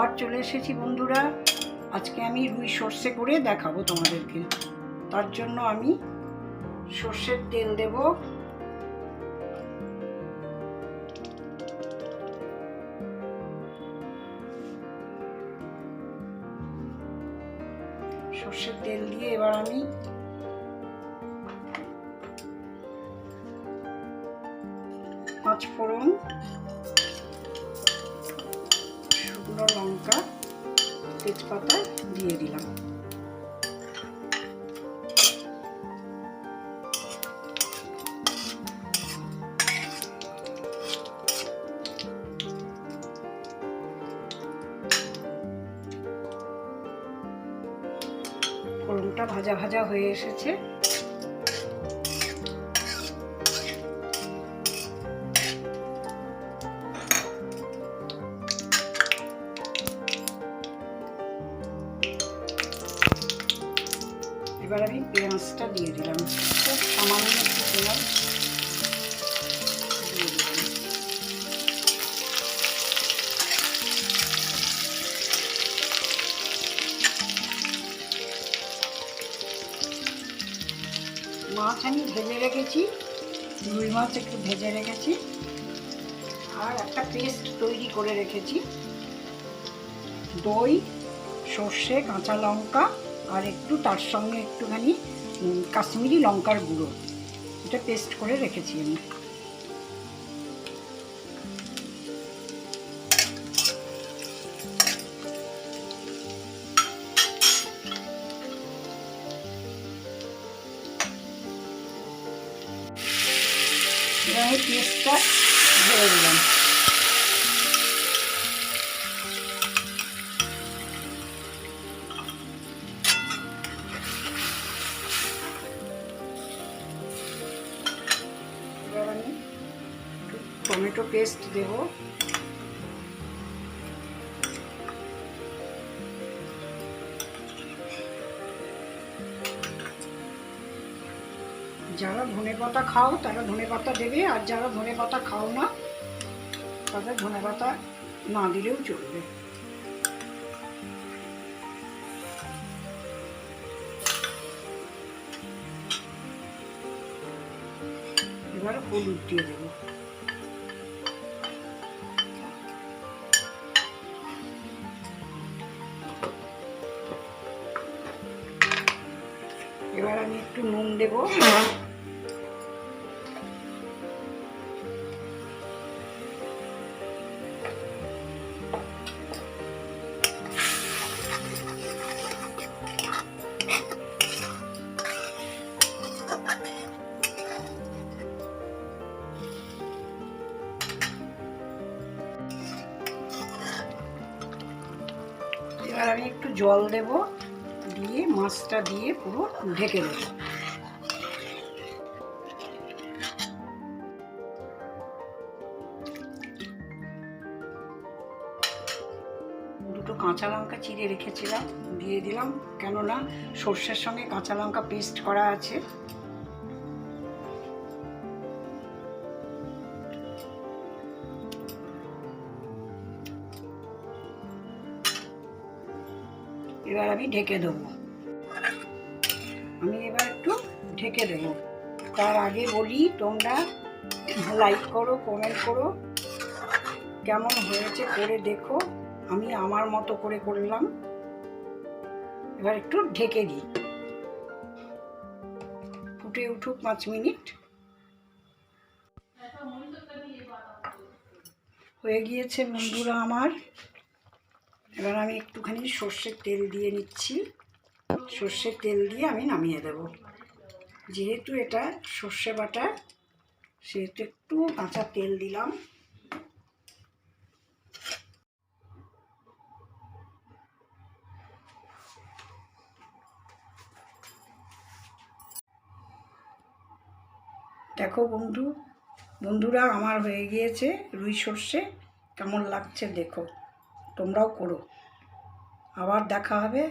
আবার চলে এসেছি বন্ধুরা। আজকে আমি রুই সর্ষে করে দেখাবো তোমাদেরকে। তার জন্য আমি সর্ষের তেল দেব, সর্ষের তেল দিয়ে এবার আমি পাঁচ ফোড়ন, শুকনো লঙ্কা, তেজপাতা দিয়ে দিলাম। ফোড়নটা ভাজা ভাজা হয়ে এসেছে। এবার আমি পেঁয়াজটা দিয়ে দিলাম, খুব সামান্য একটু পেঁয়াজ দিয়ে দিলাম। মাছ আমি ভেজে রেখেছি, রুই মাছ একটু ভেজে রেখেছি, আর একটা পেস্ট তৈরি করে রেখেছি। দই, সর্ষে, কাঁচা লঙ্কা আর একটু তার সঙ্গে একটুখানি কাশ্মীরি লঙ্কার গুঁড়ো, এটা পেস্ট করে রেখেছি আমি। এবার আমি পেস্টটা ঢেলে দিলাম। এবার আমি টমেটো পেস্ট দেব, যারা ধনেপাতা খাও তারা ধনেপাতা দেবে, আর যারা ধনেপাতা খাও না তাদের ধনেপাতা না দিলেও চলবে। এবার হলুদ দিয়ে দেব। এবার আমি একটু নুন দেব, এবার আমি একটু জল দেব, দিয়ে মাছটা দিয়ে পুরো ঢেকে দেব। দুটো কাঁচা লঙ্কা চিড়ে রেখেছিলাম, দিয়ে দিলাম, কেননা সর্ষের সঙ্গে কাঁচা লঙ্কা পেস্ট করা আছে। এবার আমি ঢেকে দেবো। আমি এবার একটু ঢেকে দেবো। তার আগে বলি, তোমরা লাইক করো, কমেন্ট করো, কেমন হয়েছে করে দেখো। আমি আমার মতো করে করলাম। এবার একটু ঢেকে দিই, ফুটে উঠুক 5 মিনিট। হয়ে গিয়েছে বন্ধুরা আমার। এবার আমি একটুখানি সর্ষের তেল দিয়ে নিচ্ছি। সর্ষের তেল দিয়ে আমি নামিয়ে দেব। যেহেতু এটা সর্ষে বাটা, সেহেতু একটু কাঁচা তেল দিলাম। দেখো বন্ধুরা আমার হয়ে গিয়েছে রুই সর্ষে। কেমন লাগছে দেখো, তোমরাও করো। আবার দেখা হবে।